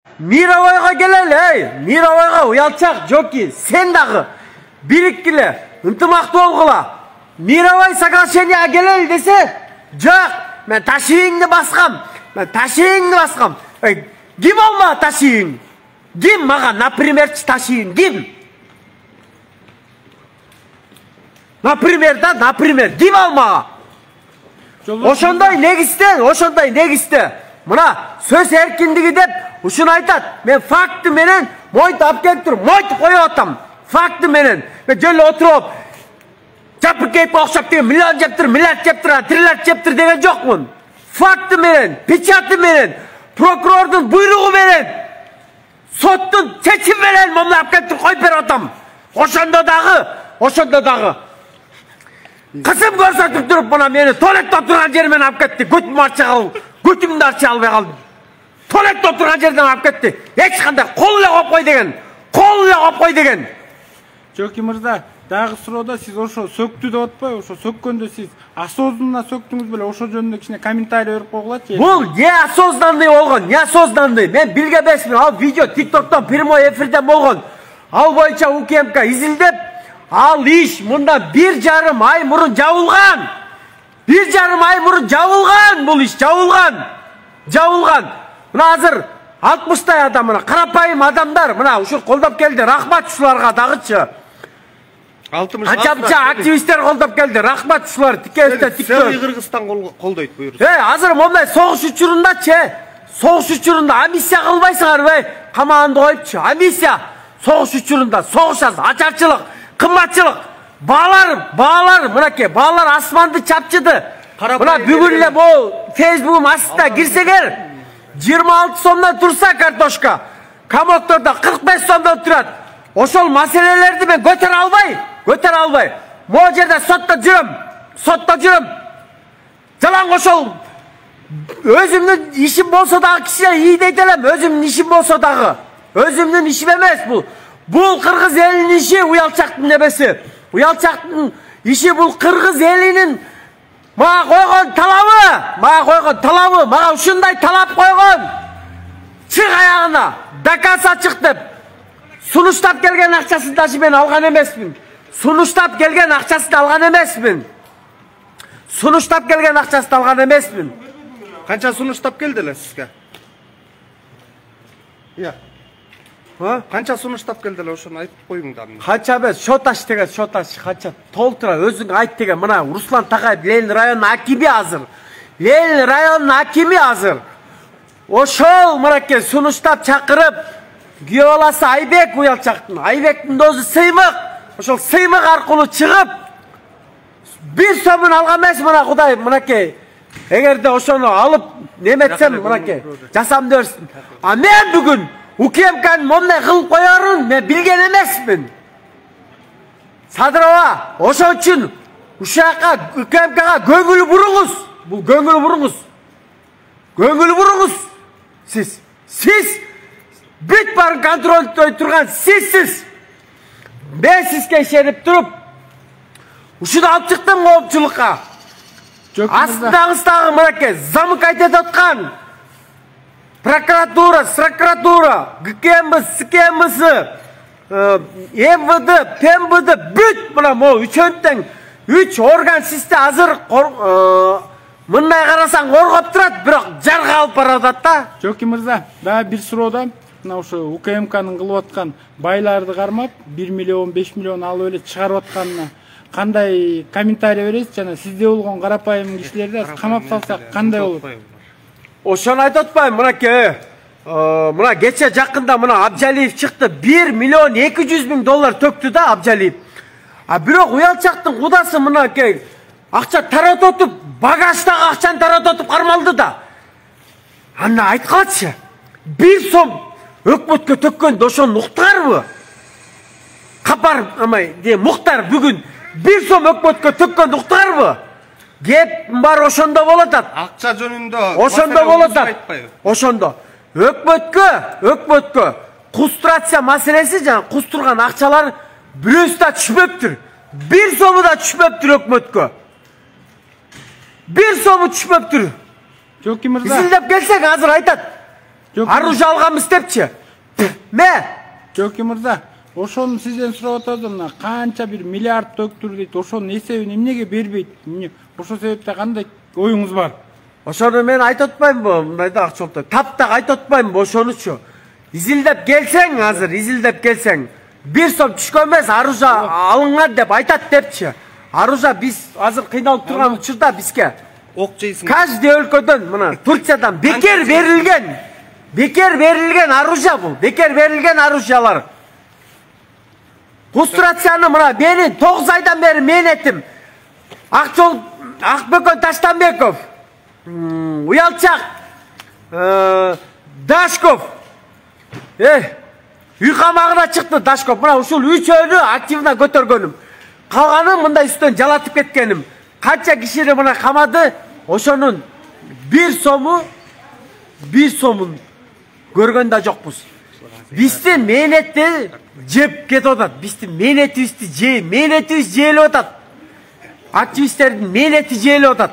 Мировойға келелі, Мировойға уялчақ жоки, сен дағы біріккілі, ынтымақты болғыла. Мировой соглашенияға келелі десе, жоқ, мен ташиыңды басқам, Ким алма ташиың? Ким маған, например, ташиың, ким? Например, ким алма? Ошондай негізді. Мына сөз эркиндиги деп ушун айтат. Мен факты менен мойнту алып келип туруп, мойнту коюп атам. Факты менен. Мен жөлө отуруп, Жапыркеевге окшоп деген миллион жептир, миллиард жептир, триллиард жептир деген жокмун. Факты менен, печаты менен, прокурордун буйругу менен, соттун чечими менен муну алып келип туруп коюп берип атам. Ошондо дагы кысым көрсөтүп туруп мына мени туалетте отурган жеримен алып кетти. Көтүмдү арча албай калдым. Туалетте отурган жерден алып кетти. Эч кандай кол эле коюп кой деген. Жоки мырза, дагы суроодо сиз ошо сөктү деп атпайбы? Ошо сөккөндө сиз осознанно сөктүңүз беле, ошо жөнүндө кичине комментарий берип койгулачы. Бул не осознанный болгон, не осознанный. Мен билге эмесмин. Ал видео TikToктон прямой эфирден болгон. Ал боюнча УКМК изилдеп, ал иш мындан 1,5 ай мурун жабылган. 1,5 ай мурун жабылган, бул иш жабылган. Мына азыр 60-тай адам, мына карапайым адамдар, мына ушул колдоп келди. Рахмат ушуларга дагычы. Анча активисттер колдоп келди. Рахмат ушулар. TikTok. Кыргызстан колдойт буюрса. Азыр мондай согуш учурунда амиссия кылбайсыңарбы? Камаанды коюпчу. Амиссия согуш учурунда, согуш ачарчылык, кымбатчылык. Баалар, мынакей, баалар асманды чапчыды. Мына бүгүн эле бул Facebook'ум астына кирсеңер, 26 сомдон турса картошка, комоктордо 45 сомдон турат. Ошол маселелерди мен көтөрө албай. Могу жерде сотто жүрөм. Жалаң ошол өзүмдүн ишим болсо дагы кишине ийдейт элем, өзүмдүн ишим болсо дагы. Өзүмдүн ишим эмес бул. Бул кыргыз элинин иши, уялчактын небеси. Уялчактын иши бул кыргыз элинин мага койгон талабы, мага ушундай талап койгон. Чык аягына, доказа чык деп. Сунуштап келген акчасын дагы мен алган эмесмин. Канча сунуштап келди эле сизге? Канча сунуштап келди эле, ошону айтып коюңдар. Канча эмес, шоташ канча толтура өзүң айт деген. Мына Руслан Такаев Ленин районунун акими азыр. Ошол мынакей сунуштап чакырып, күйөө баласы Айбек уялчактын. Айбектин өзү сыймык. Ошол сыймык аркылуу чыгып, 1 сомун алган эмес мына Кудай мынакей. Эгерде ошону алып неметсем мынакей жасамды берсин. А мен бүгүн УКМКнын мондай кылып коерун мен билген эмесмин. Садырова, ошон үчүн ушака УКМКга көңүл буруңуз. Бул көңүл буруңуз. Сиз бүт барын контролдой турган сизсиз. Мен сизге ишенип туруп, ушуну алып чыктым коопчулукка. Астындагы мынакей замык айтып аткан прокуратура, ГКМБ, СКМБС, МВД, ПМВД бүт мына могу үчөөнтең 3 орган сизди азыр мындай карасаң коргоп турат, бирок жарга алып баратат да. Жоки мырза, дагы бир суроода мына ошо УКМКнын кылып аткан байларды кармап 1 миллион 5 миллион алып эле чыгарып атканына кандай комментарий бересиз? Жана сизде болгон карапайым кишилерди камап салсак кандай болот? Ошону айтып атпайбы, мынакей. Мына кече жакында мына Абжалиев чыкты, 1 миллион 200 миң доллар төктү да Абжалиев. А бирок уялчактын кудасы мынакей акча таратып, багаждагы акчаны таратып кармалды да. Аны айткачы. 1 сом өкмөткө төккөндө ошону уктарбы? Капар амай, Муктар бүгүн 1 сом өкмөткө төккөндө уктарбы? Кеп бар ошондо болот. Акча жөнүндө ошондо болот. Ошондо өкмөткө кустрация маселеси жана кустурган акчалар бирөөсү да түшпөптүр. 1 сому да түшпөптүр өкмөткө. 1 сому түшпөптүр. Жоки мырза. Изилдеп келсек азыр айтат. Жок. Оружие алганбыз депчи. Ме? Жөкей мырза, ошону сизден сурап атабыз, мына канча бир миллиард төктүр дейт. Ошонун эсебин эмнеге бербейт? Ошол себепте кандай оюңуз бар? Ошону мен айтып атпаймынбы? Мындайда акчолтой. Таптак айтып атпаймынбы ошонучу? Изилдеп келсең азыр, изилдеп келсең, 1 сом түшкөн эмес, оружие алынган деп айтат депчи. Оружие биз азыр кыйналып турган учурда бизге ок жейсиң. каждый өлкөдөн, мына Турциядан бекер берилген оружие бул. Бекер берилген оружиялар. Лустрацияны мына менин 9 айдан бери менетим. Акбөкөн Таштанбеков, Уялчак, Дашков. Үй камагына чыкты Дашков. Мына ушул үчөөнү активно көтөргөнүм. Калганын мындай үстөн жалатып кеткеним. Канча кишини мына камады, ошонун 1 сомун көргөн да жокпуз. Биздин мээнетти жеп кетип атат. Биздин мээнетибизди менетибиз жээлеп атат. Активисттердин мээнети жээлеп атат.